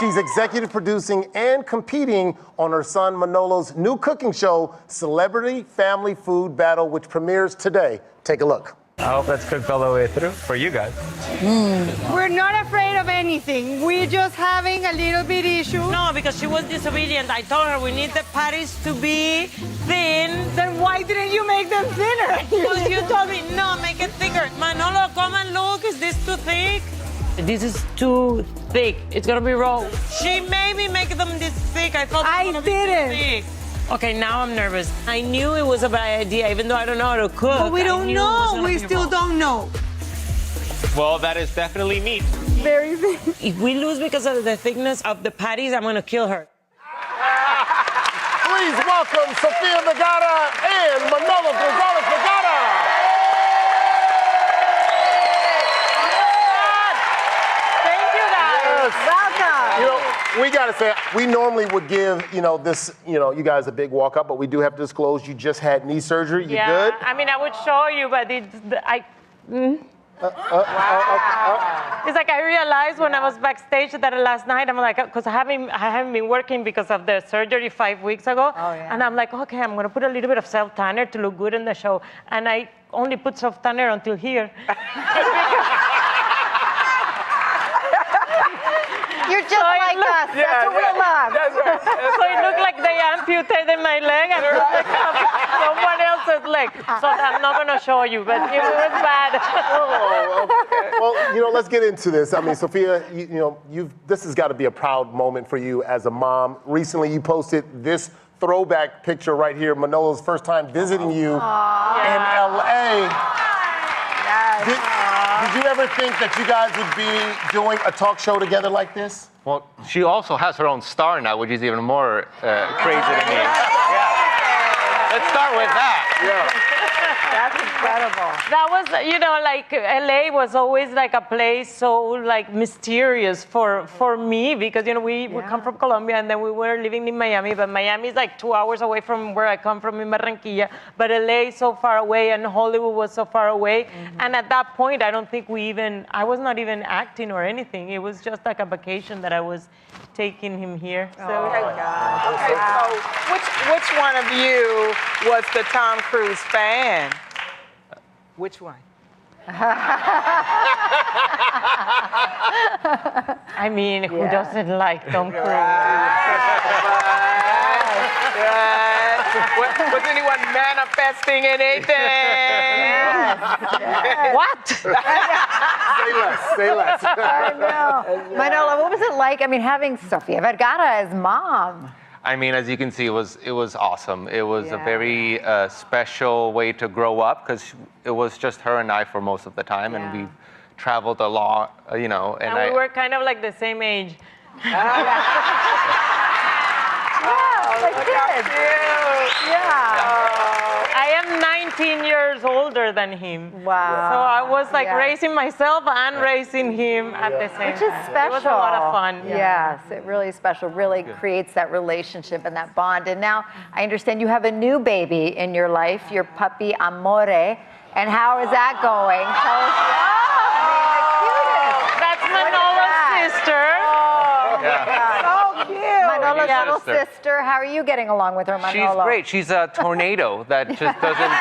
She's executive producing and competing on her son Manolo's new cooking show, Celebrity Family Food Battle, which premieres today. Take a look. I hope that's cooked all the way through for you guys. We're not afraid of anything. We're just having a little bit issue. No, because she was disobedient. I told her we need the patties to be thin. Then why didn't you make them thinner? Because you told me, no, make it thicker. Manolo, come and look. Is this too thick? This is too thick. It's gonna be raw. She made me make them this thick. I thought I it was gonna didn't. be too thick. Okay, now I'm nervous. I knew it was a bad idea, even though I don't know how to cook. But we don't know. We still don't know. Well, that is definitely meat. Very thin. If we lose because of the thickness of the patties, I'm gonna kill her. Please welcome Sofia Vergara and Manolo Vergara. Thank you, guys. Welcome. You know, we gotta say, we normally would give, you guys a big walk up, but we do have to disclose you just had knee surgery. You good? I mean, I would show you, but it's like I realized when I was backstage that last night, I'm like, because I haven't been working because of the surgery 5 weeks ago. Oh, yeah. And I'm like, okay, I'm gonna put a little bit of self-tanner to look good in the show. And I only put self-tanner until here. You're just like us. That's what we love. So it looked like they amputated my leg and put like someone else's leg. So I'm not gonna show you, but it was bad. Oh, okay. Well, let's get into this. I mean, Sofia, this has got to be a proud moment for you as a mom. Recently, you posted this throwback picture right here, Manolo's first time visiting you in LA. Yes. Did you ever think that you guys would be doing a talk show together like this? Well, she also has her own star now, which is even more crazy to me. Yeah. Let's start with that. Yeah. That's incredible. That was, like LA was always like a place so like mysterious for me because, we come from Colombia and then we were living in Miami, but Miami is like 2 hours away from where I come from in Barranquilla, but LA is so far away and Hollywood was so far away. And at that point, I don't think I was not even acting or anything. It was just like a vacation that I was taking him here. So. Oh my God. Okay, so which one of you was the Tom Cruise fan? Which one? I mean, who doesn't like Tom Cruise? Was anyone manifesting anything? What? Say less. I know. Manolo, what was it like? I mean, having Sofia Vergara as mom. I mean, as you can see, it was awesome. It was a very special way to grow up because it was just her and I for most of the time, and we traveled a lot, And we were kind of like the same age. Like kids. I am 19 years older than him. Wow. So I was like raising myself and raising him at the same time. Which is special. It was a lot of fun. Yes, it really is special. Really creates that relationship and that bond. And now I understand you have a new baby in your life, your puppy Amore. And how is that going? Tell us. That's Manolo's sister. So cute. Manolo's little sister. How are you getting along with her, Manolo? She's great. She's a tornado that just doesn't.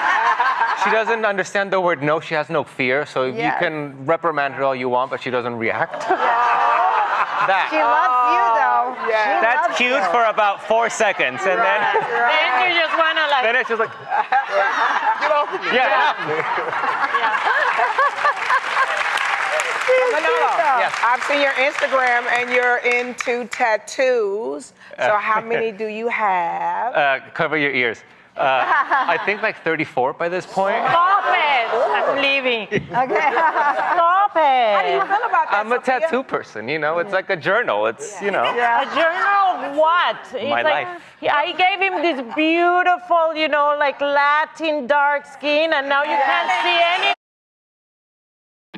She doesn't understand the word no. She has no fear. So you can reprimand her all you want, but she doesn't react. That. She loves you, though. Yeah. That's cute for about 4 seconds, and then Then you just wanna like. it's just like. Get off of me. Manolo, Yes. I've seen your Instagram and you're into tattoos. So how many do you have? Cover your ears. I think like 34 by this point. Stop it! I'm leaving. Okay. Stop it! How do you feel about that, I'm a Sofia? tattoo person, It's like a journal. It's, A journal of what? It's My like, life. I gave him this beautiful, like Latin dark skin, and now you can't see any.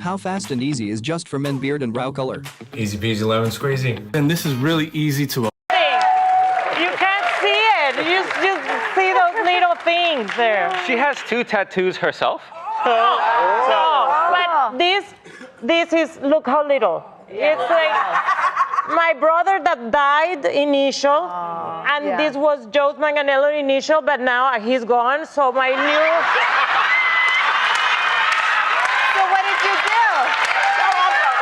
How fast and easy is just for men beard and brow color? Easy peasy lemon squeezy. And this is really easy to. You can't see it. You just see those little things there. She has 2 tattoos herself. But this is, look how little. It's like, my brother that died initial, and yeah. this was Joe's Manganello initial, but now he's gone. So my new. So what did you do? No, listen.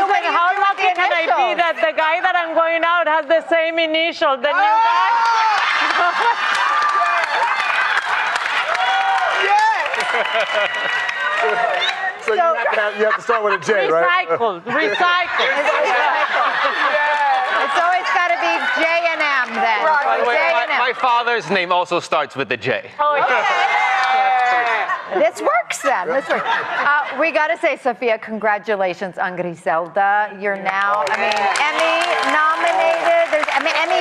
what do you How do with lucky the can I be initials? that the guy that I'm going out has the same initial? The new guy. So you have to start with a J, right? Recycled. Recycled. It's always got to be J and M then. By the way, J and M. my father's name also starts with a J. Oh, yeah. This works then. This works. We got to say, Sofia, congratulations on Griselda. You're now, Emmy nominated. Emmy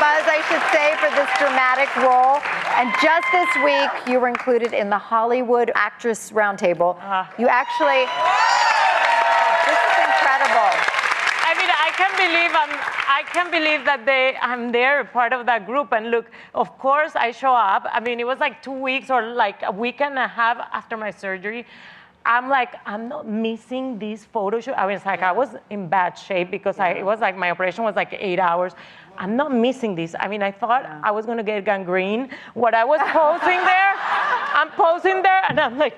Buzz, I should say, for this dramatic role. And just this week, you were included in the Hollywood Actress Roundtable. You actually, this is incredible. I mean, I can't believe that I'm there, part of that group. And look, of course, I show up. I mean, it was like 2 weeks or like a week and a half after my surgery. I'm like, I'm not missing this photo shoot. I was like, I was in bad shape because it was like my operation was like 8 hours. I'm not missing this. I mean, I thought I was gonna get gangrene. What I was posing there, I'm posing there, and I'm like.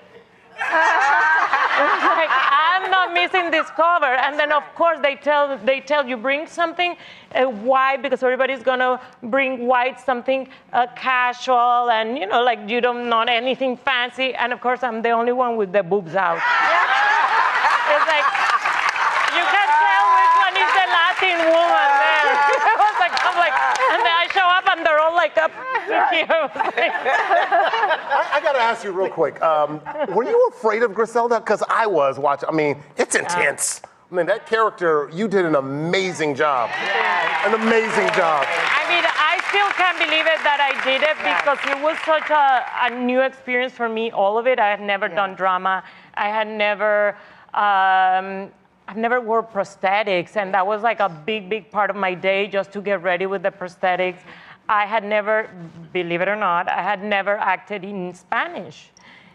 I'm not missing this cover. And then of course they tell you bring something white because everybody's gonna bring white, something casual, and like you don't not anything fancy. And of course I'm the only one with the boobs out. It's like you can tell which one is the Latin woman there. I'm like, and then I show up and they're all like up here. I got to ask you real quick. Were you afraid of Griselda? Because I was watching. I mean, it's intense. I mean, that character, you did an amazing job. An amazing job. I mean, I still can't believe it that I did it because it was such a new experience for me, all of it. I had never done drama. I had never... I've never wore prosthetics, and that was like a big part of my day just to get ready with the prosthetics. I had never, believe it or not, I had never acted in Spanish.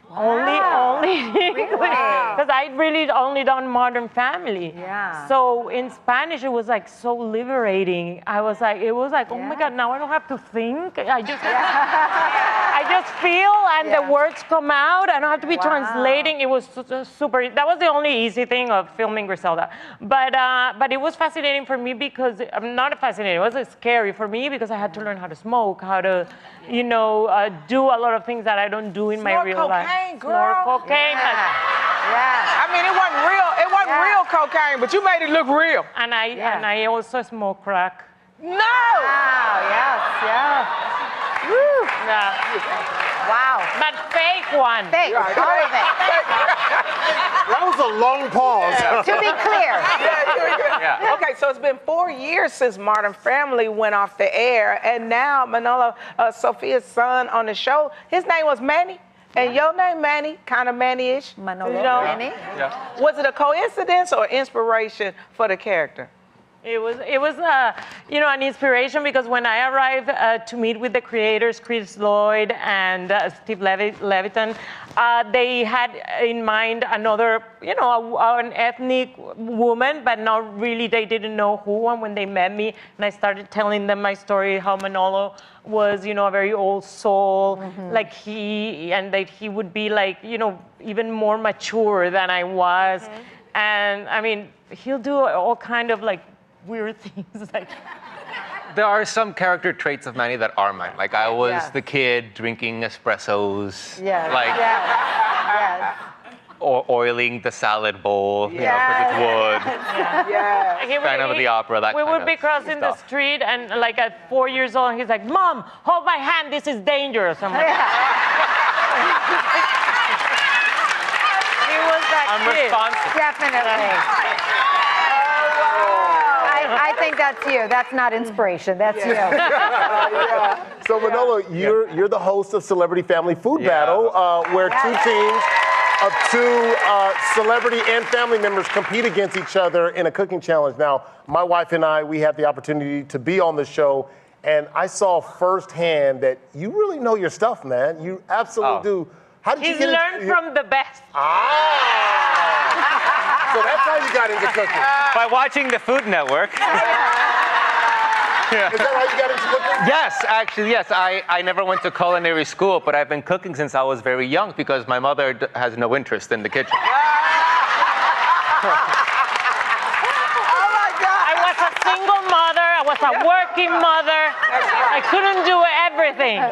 Wow. Only because I'd really only done Modern Family. Yeah. So in Spanish, it was like so liberating. It was like, oh my God, now I don't have to think. I just feel, and the words come out. I don't have to be translating. It was super. That was the only easy thing of filming Griselda. But it was fascinating for me because I'm not fascinating. It was scary for me because I had to learn how to smoke, how to, do a lot of things that I don't do in my real life. Girl. Snort cocaine. I mean, it wasn't real cocaine, but you made it look real. And I also smoke crack. No. Wow, yes. Woo. Yeah. Wow. But fake one. Fake, all of it. That was a long pause. To be clear. Yeah. Okay, so it's been 4 years since Modern Family went off the air, and now Manolo, Sofia's son on the show, his name was Manny. And your name, Manny, kind of Manny-ish. Manolo, Manny. Yeah. Was it a coincidence or inspiration for the character? It was an inspiration because when I arrived to meet with the creators, Chris Lloyd and Steve Levitan, they had in mind another, an ethnic woman, but not really, they didn't know who. And when they met me, and I started telling them my story, how Manolo was, a very old soul, like that he would be like, even more mature than I was. And I mean, he'll do all kind of like weird things like. There are some character traits of Manny that are mine. Like I was the kid drinking espressos. Yeah. Like Yes. or oiling the salad bowl, because it's wood. Yeah. Phantom of the Opera, that we kind would of be crossing the stuff. street, and like at 4 years old, he's like, "Mom, hold my hand. This is dangerous." I'm like, he was that I'm kid. responsible. Definitely. I think that's you. That's not inspiration. That's you. So Manolo, you're the host of Celebrity Family Food Battle, where two teams of two celebrity and family members compete against each other in a cooking challenge. Now, my wife and I, we had the opportunity to be on the show, and I saw firsthand that you really know your stuff, man. You absolutely do. How did He's you get learned from the best. So that's how you got into cooking. By watching the Food Network. Is that how you got into cooking? Yes, actually, yes. I never went to culinary school, but I've been cooking since I was very young because my mother has no interest in the kitchen. Oh my God. I was a single mother. I was a working mother. I couldn't do everything.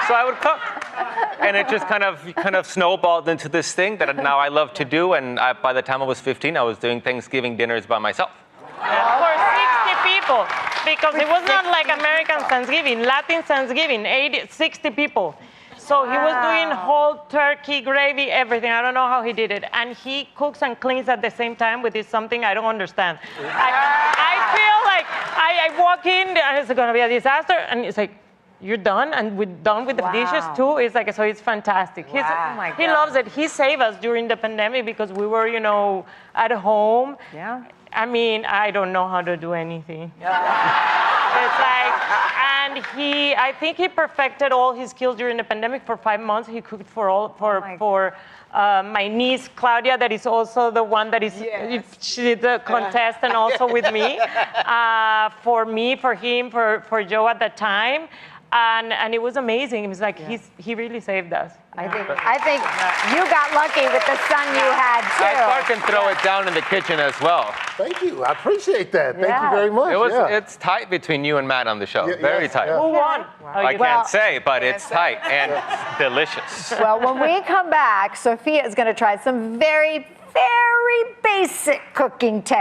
So I would cook. And it just kind of snowballed into this thing that now I love to do. And by the time I was 15, I was doing Thanksgiving dinners by myself. For 60 people, because it was not like American Thanksgiving, Latin Thanksgiving, 60 people. So he was doing whole turkey, gravy, everything. I don't know how he did it. And he cooks and cleans at the same time, which is something I don't understand. I feel like I walk in and it's going to be a disaster. And it's like, you're done? And we're done with the dishes too? It's like, so it's fantastic. He loves it. He saved us during the pandemic because we were, at home. Yeah. I mean, I don't know how to do anything. It's like, and I think he perfected all his skills during the pandemic. For 5 months, he cooked for my niece Claudia, that is also the one that is she did the contestant also with me. For me, for him, for Joe at the time. And it was amazing. It was like he really saved us. I think you got lucky with the son you had too. I start can throw it down in the kitchen as well. Thank you. I appreciate that. Thank you very much. It's tight between you and Matt on the show. Very tight. Who won? I can't say, but it's tight and delicious. Well, when we come back, Sofia is going to try some very, very basic cooking techniques.